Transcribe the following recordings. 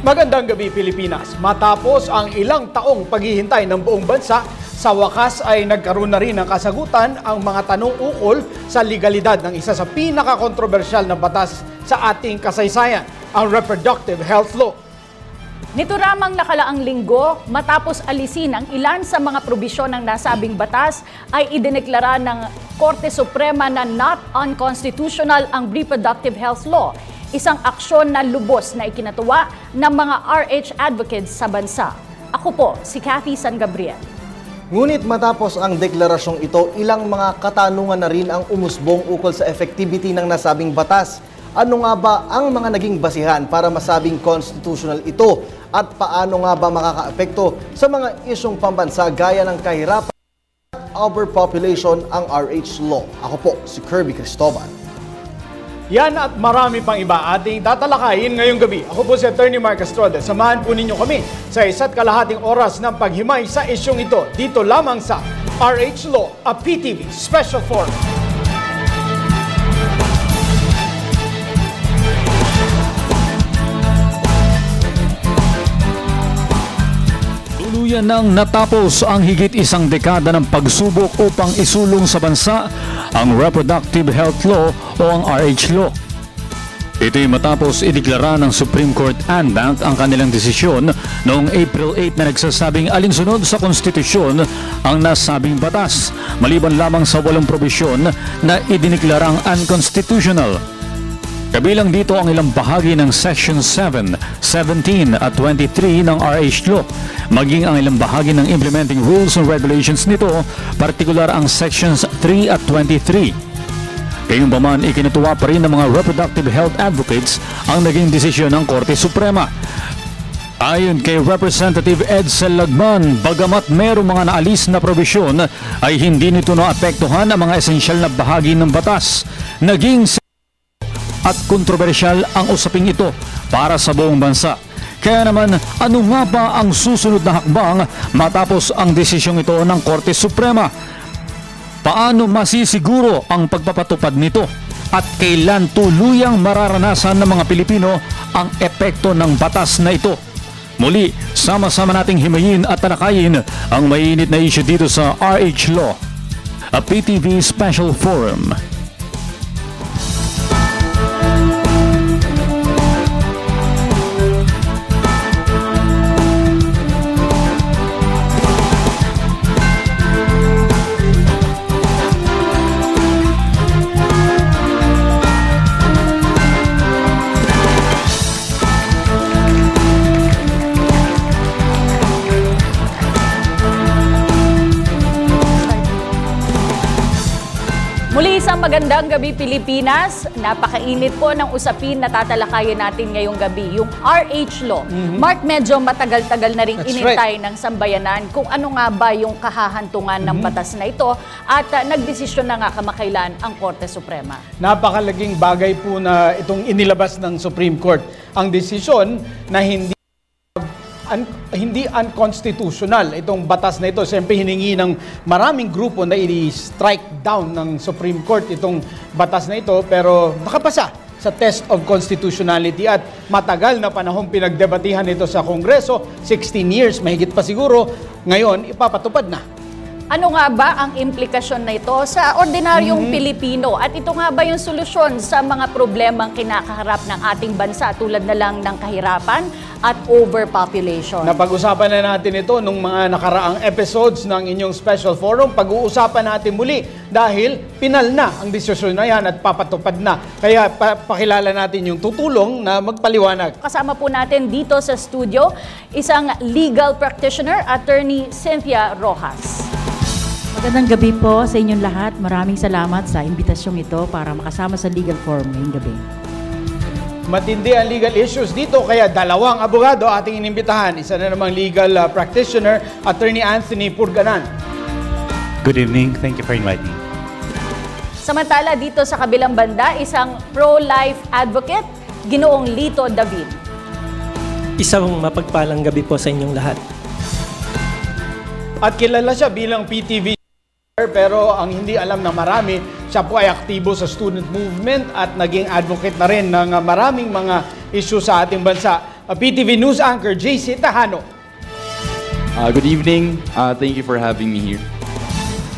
Magandang gabi, Pilipinas. Matapos ang ilang taong paghihintay ng buong bansa, sa wakas ay nagkaroon na rin ng kasagutan ang mga tanong ukol sa legalidad ng isa sa pinakakontrobersyal na batas sa ating kasaysayan, ang Reproductive Health Law. Nito ramang nakalaang linggo, matapos alisin ang ilan sa mga probisyon ng nasabing batas, ay idineklara ng Korte Suprema na not unconstitutional ang Reproductive Health Law, isang aksyon na lubos na ikinatuwa ng mga RH advocates sa bansa. Ako po, si Cathy San Gabriel. Ngunit matapos ang deklarasyong ito, ilang mga katanungan na rin ang umusbong ukol sa effectivity ng nasabing batas. Ano nga ba ang mga naging basihan para masabing constitutional ito? At paano nga ba makakaapekto sa mga isyong pambansa gaya ng kahirapan at overpopulation ang RH law? Ako po, si Kirby Cristobal. Yan at marami pang iba ating tatalakayin ngayong gabi. Ako po si Attorney Mark Castrode. Samahan po ninyo kami sa 1.5 oras ng paghimay sa isyong ito. Dito lamang sa RH Law, a PTV Special Forum. Tuluyan nang natapos ang higit isang dekada ng pagsubok upang isulong sa bansa ang Reproductive Health Law o ang RH Law. Ito'y matapos ideklara ng Supreme Court en banc ang kanilang desisyon noong April 8 na nagsasabing alinsunod sa konstitusyon ang nasabing batas, maliban lamang sa 8 probisyon na idineklarang unconstitutional. Kabilang dito ang ilang bahagi ng Section 7, 17 at 23 ng RH Law, maging ang ilang bahagi ng implementing rules and regulations nito, partikular ang Sections 3 at 23. Gayunpaman, ikinatuwa pa rin ng mga reproductive health advocates ang naging desisyon ng Korte Suprema. Ayon kay Representative Edsel Lagman, bagamat merong mga naalis na probisyon, ay hindi nito naapektuhan ang mga esensyal na bahagi ng batas. Naging at kontrobersyal ang usaping ito para sa buong bansa. Kaya naman, ano nga ba ang susunod na hakbang matapos ang desisyong ito ng Korte Suprema? Paano masisiguro ang pagpapatupad nito? At kailan tuluyang mararanasan ng mga Pilipino ang epekto ng batas na ito? Muli, sama-sama nating himayin at talakayin ang mainit na issue dito sa RH Law, a PTV Special Forum. Muli isang magandang gabi, Pilipinas. Napakainit po ng usapin na tatalakayin natin ngayong gabi, yung RH Law. Mark, medyo matagal-tagal na rin inintay ng sambayanan kung ano nga ba yung kahahantungan ng batas na ito at nagdesisyon na nga kamakailan ang Korte Suprema. Napakalaging bagay po na itong inilabas ng Supreme Court. Ang desisyon na hindi unconstitutional itong batas na ito. Siyempre hiningi ng maraming grupo na i-strike down ng Supreme Court itong batas na ito, pero nakapasa sa test of constitutionality at matagal na panahong pinagdebatihan ito sa Kongreso, 16 years, mahigit pa siguro, ngayon ipapatupad na. Ano nga ba ang implikasyon na ito sa ordinaryong Pilipino? At ito nga ba yung solusyon sa mga problemang kinakaharap ng ating bansa tulad na lang ng kahirapan at overpopulation? Napag-usapan na natin ito nung mga nakaraang episodes ng inyong special forum. Pag-uusapan natin muli dahil pinal na ang desisyon na yan at papatupad na. Kaya pakilala natin yung tutulong na magpaliwanag. Kasama po natin dito sa studio isang legal practitioner, Attorney Cynthia Rojas. Magandang gabi po sa inyong lahat. Maraming salamat sa imbitasyong ito para makasama sa legal forum ngayong gabi. Matindi ang legal issues dito, kaya dalawang abogado ating inimbitahan. Isa na namang legal practitioner, Attorney Anthony Purganan. Good evening. Thank you for inviting me. Samantala dito sa kabilang banda, isang pro-life advocate, Ginoong Lito David. Isang mapagpalang gabi po sa inyong lahat. At kilala siya bilang PTV, pero ang hindi alam na marami, siya po ay aktibo sa student movement at naging advocate na rin ng maraming mga issue sa ating bansa. PTV News anchor JC Tahano. Good evening. Thank you for having me here.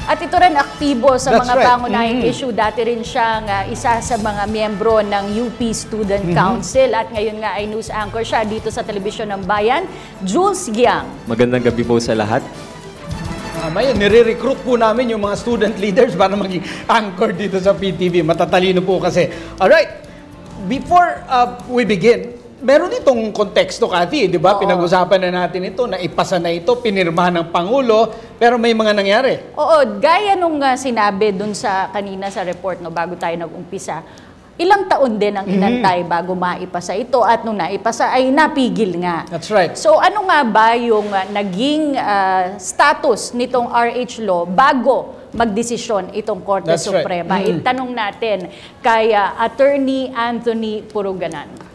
At ito rin aktibo sa That's mga right. pangunahing issue. Dati rin siyang isa sa mga miyembro ng UP Student Council at ngayon nga ay news anchor siya dito sa Telebisyon ng Bayan. Jules Giang. Magandang gabi po sa lahat. May nire-recruit po namin yung mga student leaders para maging anchor dito sa PTV. Matatalino po kasi. Alright, before we begin, meron itong konteksto, Cathy, di ba? Oo. Pinag-usapan na natin ito, naipasa na ito, pinirmahan ng Pangulo, pero may mga nangyari. Oo, gaya nung sinabi dun sa kanina sa report no, bago tayo nag-umpisa, ilang taon din ang inantay bago maipasa ito at nung naipasa ay napigil nga. That's right. So ano nga ba yung naging status nitong RH law bago magdesisyon itong Korte That's right. Suprema? Itanong natin kay Attorney Anthony Puruganan.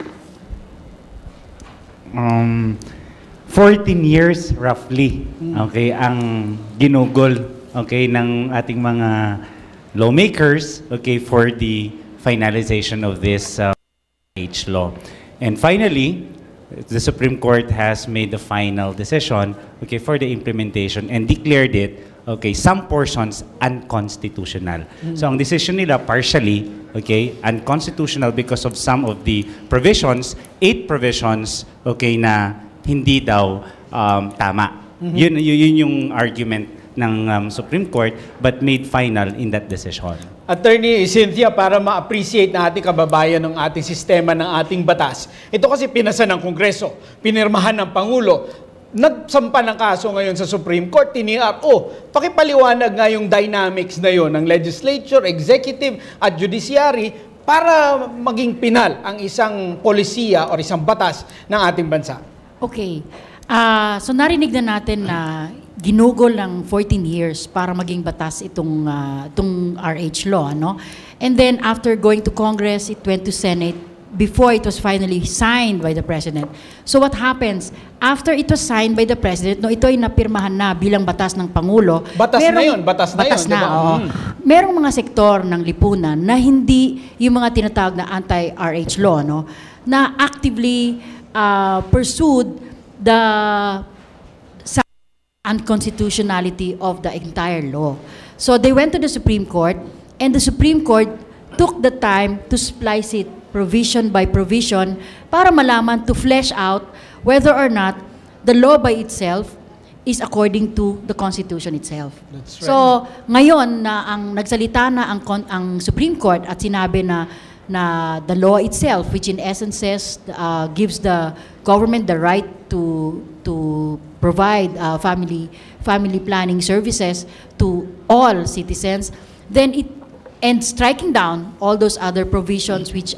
14 years roughly, okay, ang ginugol, okay, ng ating mga lawmakers, okay, for the finalization of this RH law. And finally, the Supreme Court has made the final decision, okay, for the implementation and declared it, okay, some portions unconstitutional. So ang decision nila partially, okay, unconstitutional because of some of the provisions, 8 provisions, okay, na hindi daw tama. Yun yung argument ng Supreme Court but made final in that decision. Attorney Cynthia, para ma-appreciate na ating kababayan ng ating sistema ng ating batas, ito kasi pinasa ng Kongreso, pinirmahan ng Pangulo, nagsampa ng kaso ngayon sa Supreme Court, tiniar, pakipaliwanag nga yung dynamics na yon ng legislature, executive at judiciary para maging pinal ang isang polisiya o isang batas ng ating bansa. Okay. So narinig na natin na ginugol ng 14 years para maging batas itong RH law, no? And then after going to Congress, it went to Senate before it was finally signed by the President. So what happens? After it was signed by the President, no, ito ay napirmahan na bilang batas ng Pangulo. Batas na yun, batas na yun, diba? Merong mga sektor ng lipunan na hindi yung mga tinatawag na anti-RH law, no, na actively pursued the unconstitutionality of the entire law. So they went to the Supreme Court, and the Supreme Court took the time to splice it provision by provision para malaman, to flesh out whether or not the law by itself is according to the Constitution itself. That's right. So ngayon na ang nagsalita na ang Supreme Court at sinabi na the law itself, which in essence says, gives the government the right to provide family planning services to all citizens, then and striking down all those other provisions which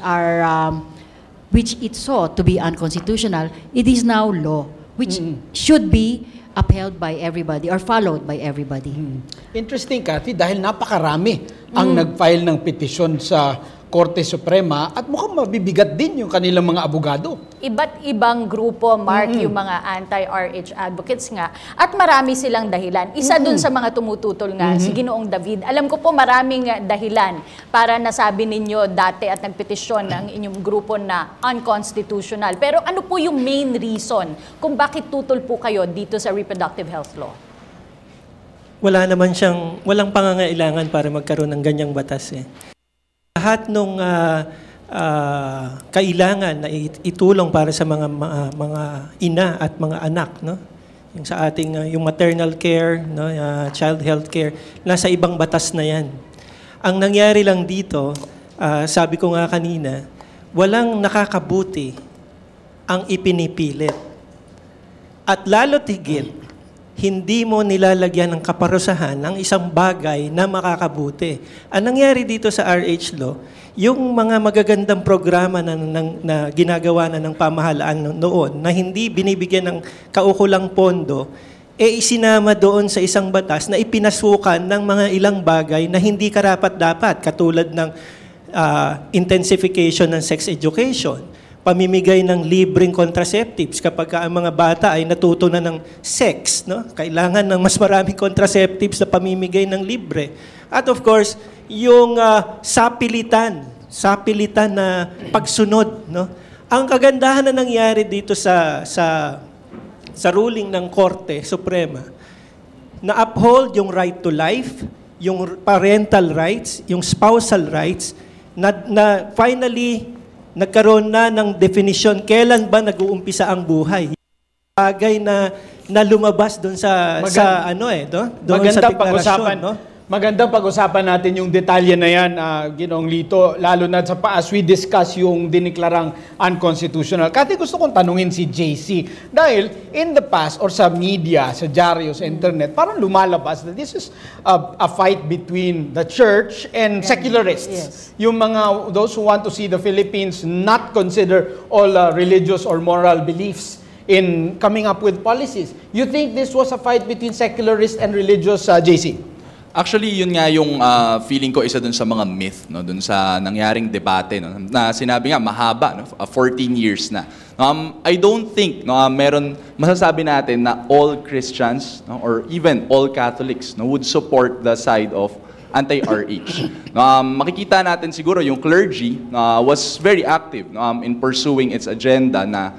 it saw to be unconstitutional, it is now law, which should be upheld by everybody or followed by everybody. Interesting, Cathy, dahil napakarami ang nag-file ng petisyon sa Korte Suprema at mukhang mabibigat din yung kanilang mga abogado. Iba't ibang grupo, Mark, yung mga anti-RH advocates nga, at marami silang dahilan. Isa dun sa mga tumututol nga, si Ginoong David. Alam ko po maraming dahilan para nasabi ninyo dati at nagpetisyon ng inyong grupo na unconstitutional. Pero ano po yung main reason kung bakit tutol po kayo dito sa reproductive health law? Walang pangangailangan para magkaroon ng ganyang batas eh. Lahat nung kailangan na itulong para sa mga ina at mga anak, no? Yung sa ating yung maternal care, no, child health care, nasa ibang batas na 'yan. Ang nangyari lang dito, sabi ko nga kanina, walang nakakabuti ang ipinipilit. At lalo't higit, hindi mo nilalagyan ng kaparusahan ang isang bagay na makakabuti. Ang nangyari dito sa RH Law, yung mga magagandang programa na ginagawa na ng pamahalaan noon, na hindi binibigyan ng kaukulang pondo, isinama doon sa isang batas na ipinasukan ng mga ilang bagay na hindi karapat-dapat, katulad ng intensification ng sex education, pamimigay ng libreng contraceptives kapag ang mga bata ay natuto na ng sex, no? Kailangan ng mas maraming contraceptives na pamimigay ng libre. At of course, yung sapilitan na pagsunod, no? Ang kagandahan na nangyari dito sa ruling ng Korte Suprema, na-uphold yung right to life, yung parental rights, yung spousal rights, na finally nagkaroon na ng definition kailan ba nag-uumpisa ang buhay. Bagay na lumabas doon sa deklarasyon, no? Magandang pag-usapan natin yung detalye na yan, Ginoong Lito, lalo na as we discuss yung diniklarang unconstitutional. Kasi gusto kong tanungin si JC, dahil in the past, or sa media, sa dyaryo, sa internet, parang lumalabas that this is a fight between the church and secularists. Yes. Yung those who want to see the Philippines not consider all religious or moral beliefs in coming up with policies. You think this was a fight between secularists and religious, JC? Actually, yun nga yung feeling ko isa dun sa mga myth, no, dun sa nangyaring debate, no, na sinabi nga mahaba, no, 14 years na. I don't think masasabi natin na all Christians, no, or even all Catholics, no, would support the side of anti-RH. Makikita natin siguro yung clergy was very active in pursuing its agenda na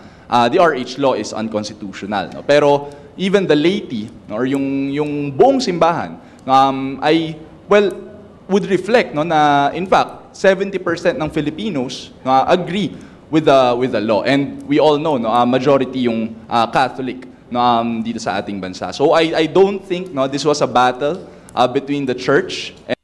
the RH law is unconstitutional. No? Pero even the laity, no, or yung buong simbahan, would reflect, no, na in fact 70% ng Filipinos agree with the law, and we all know, no, majority yung Catholic, no, dito sa ating bansa. So I don't think, no, this was a battle between the church and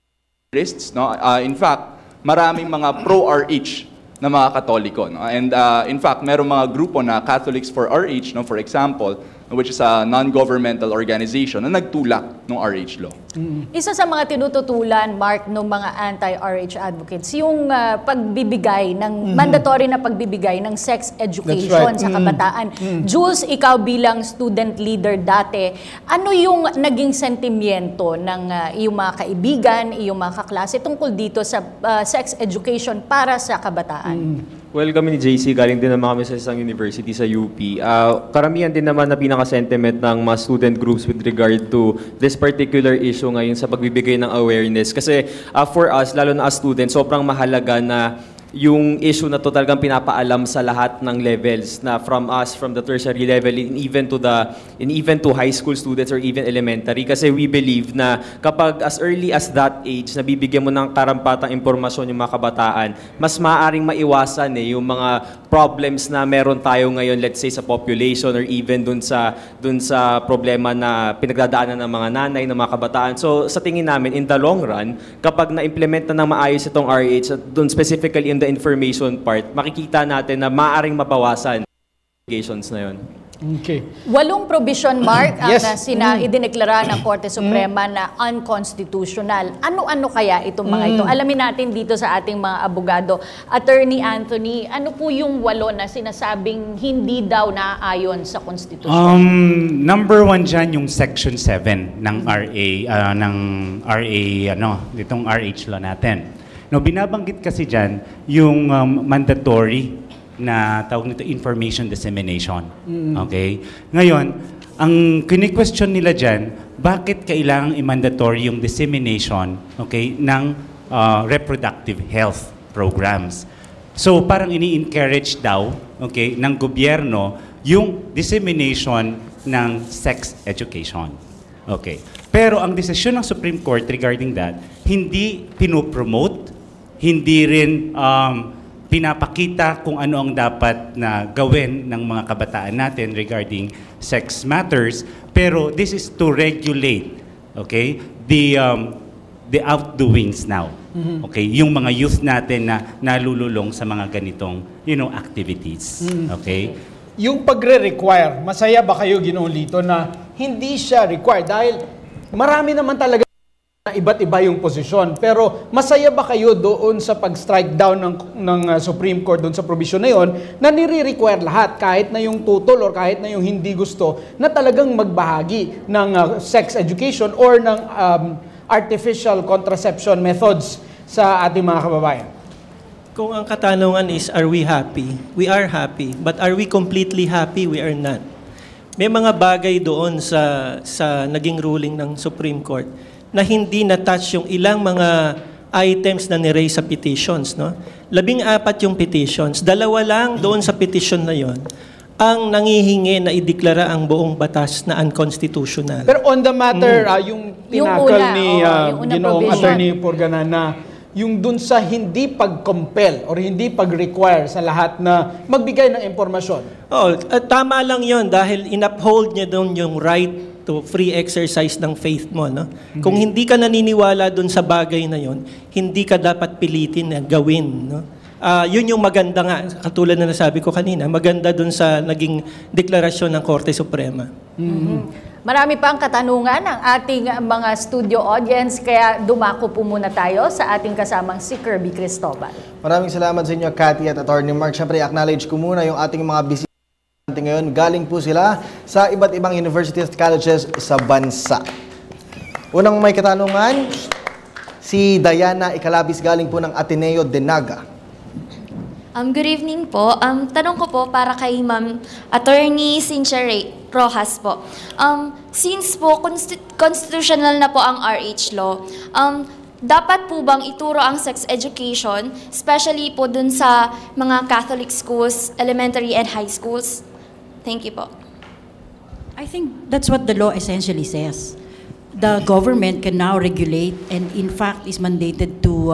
Christians, no. In fact, maraming mga pro-RH na mga Katoliko, no, and in fact merong mga grupo na Catholics for RH, no, for example, which is a non-governmental organization na nagtulak ng RH law. Isa sa mga tinututulan, Mark, ng mga anti-RH advocates, yung pagbibigay ng, mandatory na pagbibigay ng sex education sa kabataan. Jules, ikaw bilang student leader dati, ano yung naging sentimiento ng iyong mga kaibigan, iyong mga kaklase tungkol dito sa sex education para sa kabataan? Well, kami ni JC, galing din naman kami sa isang university sa UP. Karamihan din naman na pinaka-sentiment ng mga student groups with regard to this particular issue ngayon sa pagbibigay ng awareness. Kasi for us, lalo na as students, sobrang mahalaga na yung issue na to talagang pinapaalam sa lahat ng levels, na from us, from the tertiary level, even to high school students or even elementary. Kasi we believe na kapag as early as that age, nabibigyan mo ng karampatang impormasyon yung mga kabataan, mas maaaring maiwasan yung mga problems na meron tayo ngayon, let's say sa population or even dun sa problema na pinagdadaanan ng mga nanay, ng mga kabataan. So sa tingin namin, in the long run, kapag na-implement na ng maayos itong RH, dun specifically in the information part, makikita natin na maaaring mabawasan allegations na yun. Okay. 8 provision, Mark, Yes. ang idineklara ng Korte Suprema na unconstitutional. Ano-ano kaya itong mga ito? Alamin natin dito sa ating mga abogado. Attorney Anthony, ano po yung 8 na sinasabing hindi daw naaayon sa Constitution? Number 1 dyan yung Section 7 ng itong RH law natin. No, binabanggit kasi dyan yung mandatory na tawag nito information dissemination. Okay? Ngayon, ang kini-question nila dyan, bakit kailangang i-mandatory yung dissemination, okay, ng reproductive health programs? So parang ini-encourage daw, okay, ng gobyerno yung dissemination ng sex education. Okay. Pero ang desisyon ng Supreme Court regarding that, hindi pinopromote, hindi rin pinapakita kung ano ang dapat na gawin ng mga kabataan natin regarding sex matters, pero this is to regulate, okay, the outdoings now. Okay, yung mga youth natin na nalululong sa mga ganitong, activities. Okay? Yung pagre-require, masaya ba kayo, Ginoong Lito, na hindi siya required? Dahil marami naman talaga iba't iba yung posisyon. Pero masaya ba kayo doon sa pag-strike down ng Supreme Court doon sa provision na yon na nire-require lahat, kahit na yung tutol or kahit na yung hindi gusto, na talagang magbahagi ng sex education or ng artificial contraception methods sa ating mga kababayan? Kung ang katanungan is, are we happy? We are happy. But are we completely happy? We are not. May mga bagay doon sa naging ruling ng Supreme Court na hindi na-touch yung ilang mga items na ni-raise sa petitions, no? 14 yung petitions. 2 lang doon sa petition na yon ang nangihingi na ideklara ang buong batas na unconstitutional. Pero on the matter, yung tinakal una, ni yung unang Ginoong provision. Attorney Purgana na yung dun sa hindi pag-compel or hindi pag-require sa lahat na magbigay ng impormasyon. Tama lang yon dahil in-uphold niya doon yung right to free exercise ng faith mo. No? Kung hindi ka naniniwala doon sa bagay na yon, hindi ka dapat pilitin na gawin. No? Yun yung maganda nga, katulad na nasabi ko kanina, maganda doon sa naging deklarasyon ng Korte Suprema. Marami pa ang katanungan ng ating mga studio audience, kaya dumako po muna tayo sa ating kasamang si Kirby Cristobal. Maraming salamat sa inyo, Cathy at Attorney Mark. Siyempre, acknowledge ko muna yung ating mga bisita ngayon. Galing po sila sa iba't ibang universities at colleges sa bansa. Unang may katanungan, si Diana Icalabis galing po ng Ateneo de Naga. Good evening po. Tanong ko po para kay Ma'am Attorney Cynthia Rojas po. Since po constitutional na po ang RH law, dapat po bang ituro ang sex education, especially po dun sa mga Catholic schools, elementary and high schools? Thank you po. I think that's what the law essentially says. The government can now regulate and in fact is mandated to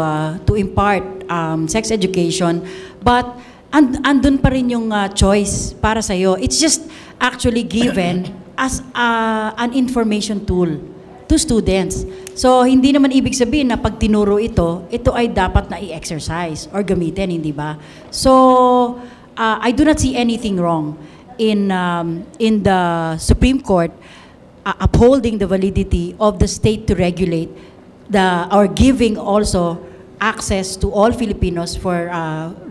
impart sex education, but andun pa rin yung choice para sa iyo. It's just actually given as an information tool to students. So hindi naman ibig sabihin na pag tinuro ito ay dapat na i-exercise or gamitin, hindi ba? So I do not see anything wrong in the Supreme Court upholding the validity of the state to regulate or giving also access to all Filipinos for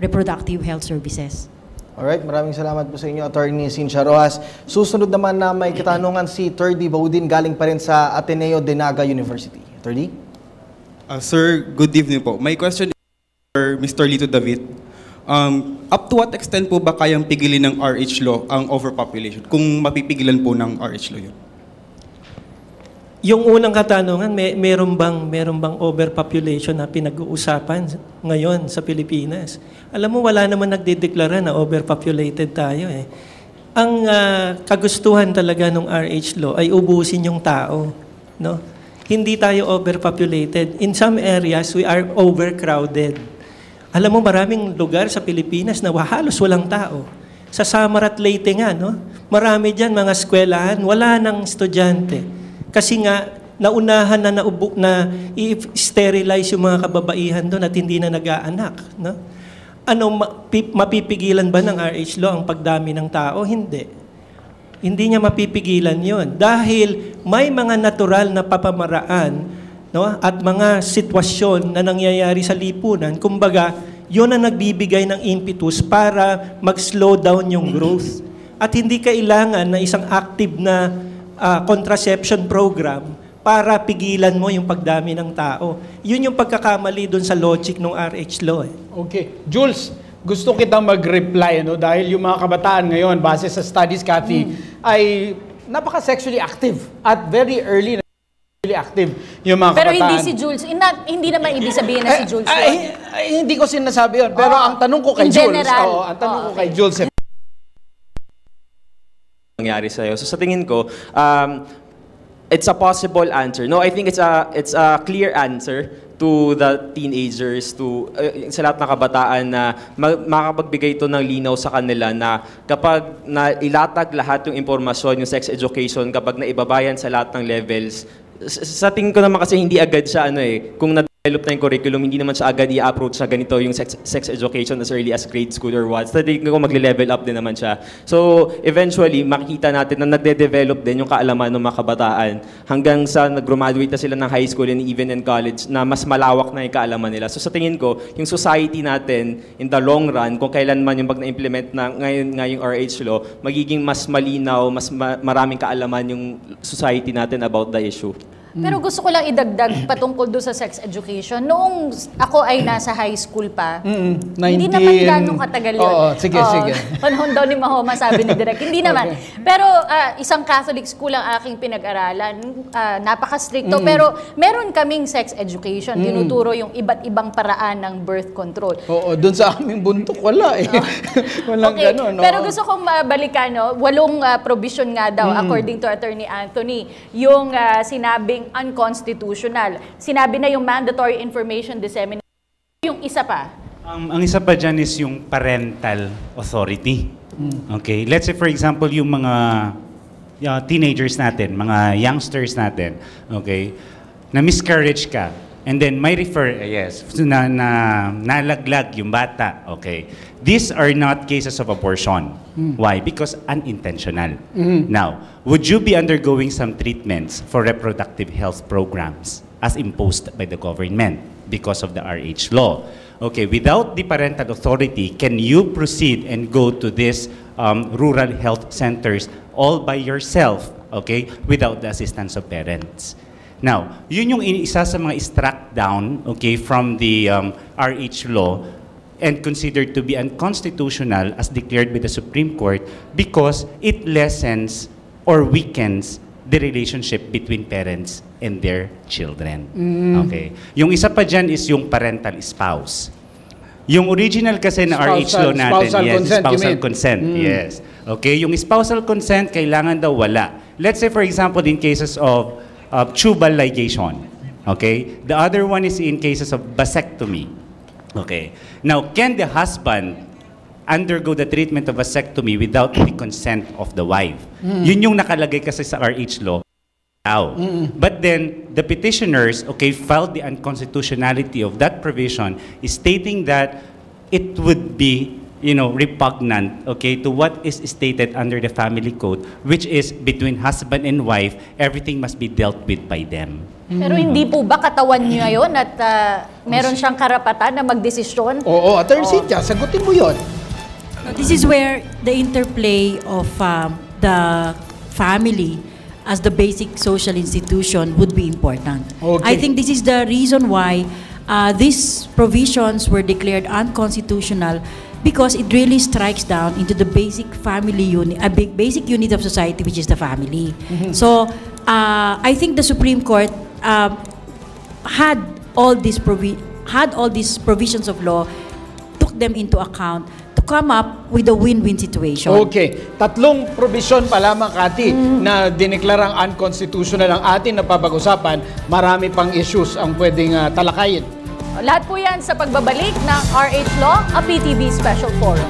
reproductive health services. Alright, maraming salamat po sa inyo, Attorney Cynthia Rojas. Susunod naman na may katanungan si Turdy Baudin galing pa rin sa Ateneo de Naga University. Turdy? Sir, good evening po. My question is for Mr. Lito David. Up to what extent po ba kayang pigilin ng RH law ang overpopulation? Kung mapipigilan po ng RH law yun? Yung unang katanungan, meron bang overpopulation na pinag-uusapan ngayon sa Pilipinas? Alam mo, wala naman nagdedeklara na overpopulated tayo eh. Ang kagustuhan talaga ng RH law ay ubusin yung tao. No? Hindi tayo overpopulated. In some areas, we are overcrowded. Alam mo, maraming lugar sa Pilipinas na halos walang tao. Sa Samar at Leyte nga, no? Marami dyan mga eskwelahan, wala nang estudyante. Kasi nga, naunahan na i-sterilize yung mga kababaihan doon at hindi na nag-aanak. No? Mapipigilan ba ng RH law ang pagdami ng tao? Hindi. Hindi niya mapipigilan yon dahil may mga natural na papamaraan, no? At mga sitwasyon na nangyayari sa lipunan. Kumbaga, yun ang nagbibigay ng impetus para mag-slow down yung growth. At hindi kailangan na isang active na contraception program para pigilan mo yung pagdami ng tao. Yun yung pagkakamali doon sa logic ng RH law. Okay. Jules, gusto kitang mag-reply, no? Dahil yung mga kabataan ngayon, base sa studies, Cathy, ay napaka-sexually active at very early na sexually active yung mga Pero kabataan. hindi si Jules, hindi naman ibig sabihin na si Jules yun. Hindi ko sinasabi yun. Pero ang tanong ko kay in Jules, general. ang tanong ko kay Jules, nangyari sa'yo. So sa tingin ko, it's a possible answer. No, I think it's a clear answer to the teenagers, to sa lahat ng kabataan na makapagbigay ito ng linaw sa kanila na kapag ilatag lahat yung impormasyon, yung sex education, kapag naibabayan sa lahat ng levels, sa tingin ko naman kasi hindi agad siya kung na-develop na yung curriculum, hindi naman siya agad i-approach na ganito yung sex education as early as grade school or what. So tingin ko magle-level up din naman siya. So eventually, makikita natin na nagde-develop din yung kaalaman ng mga kabataan hanggang sa nag-graduate na sila ng high school and even in college na mas malawak na yung kaalaman nila. So sa tingin ko, yung society natin in the long run, kung kailan man yung pag na-implement na ngayon yung RH law, magiging mas malinaw, mas maraming kaalaman yung society natin about the issue. Pero gusto ko lang idagdag patungkol doon sa sex education. Noong ako ay nasa high school pa, hindi naman ganong katagal yun. Oo, sige. Panahon daw ni Mahoma, sabi ni Direk. Hindi naman. Pero isang Catholic school ang aking pinag-aralan. Napaka-stricto. Pero meron kaming sex education. Tinuturo yung iba't ibang paraan ng birth control. Oo, doon sa aming buntok, wala eh. Walang Okay, gano'n. pero gusto kong balikan, 8 provision nga daw, according to Attorney Anthony, yung sinabing unconstitutional. Sinabi na yung mandatory information dissemination. Yung isa pa? Ang isa pa dyan is yung parental authority. Okay? Let's say for example, yung mga teenagers natin, mga youngsters natin, okay, na miscarriage ka, and then may refer, nalaglag yung bata, okay. These are not cases of abortion. Why? Because unintentional. Now, would you be undergoing some treatments for reproductive health programs as imposed by the government because of the RH law? Okay, without the parental authority, can you proceed and go to these rural health centers all by yourself, okay, without the assistance of parents? Now, yun yung isa sa mga struck down, okay, from the RH law and considered to be unconstitutional as declared by the Supreme Court because it lessens or weakens the relationship between parents and their children. Okay. Yung isa pa dyan is yung parental spouse. Yung original kasi na RH law natin, spousal consent, yes. Okay, yung spousal consent, kailangan daw wala. Let's say for example, in cases of tubal ligation. Okay? The other one is in cases of vasectomy. Okay. Now, can the husband undergo the treatment of vasectomy without the consent of the wife? Yun yung nakalagay kasi sa RH law. But then, the petitioners, okay, filed the unconstitutionality of that provision, stating that it would be, repugnant, okay, to what is stated under the family code, which is between husband and wife, everything must be dealt with by them. Pero hindi po ba katawan niyo yun at meron siyang karapatan na magdesisyon? Oo, Attorney Cynthia, sagutin mo yun. This is where the interplay of the family as the basic social institution would be important. Okay. I think this is the reason why these provisions were declared unconstitutional, because it really strikes down into the basic family unit, basic unit of society, which is the family. So I think the Supreme Court had all these provisions of law, took them into account to come up with a win-win situation. Okay. 3 provision pa lamang, Kati, na dineklarang unconstitutional ang atin na papag-usapan. Marami pang issues ang pwedeng talakayin. Lahat po yan sa pagbabalik ng RH Law, a PTV Special Forum.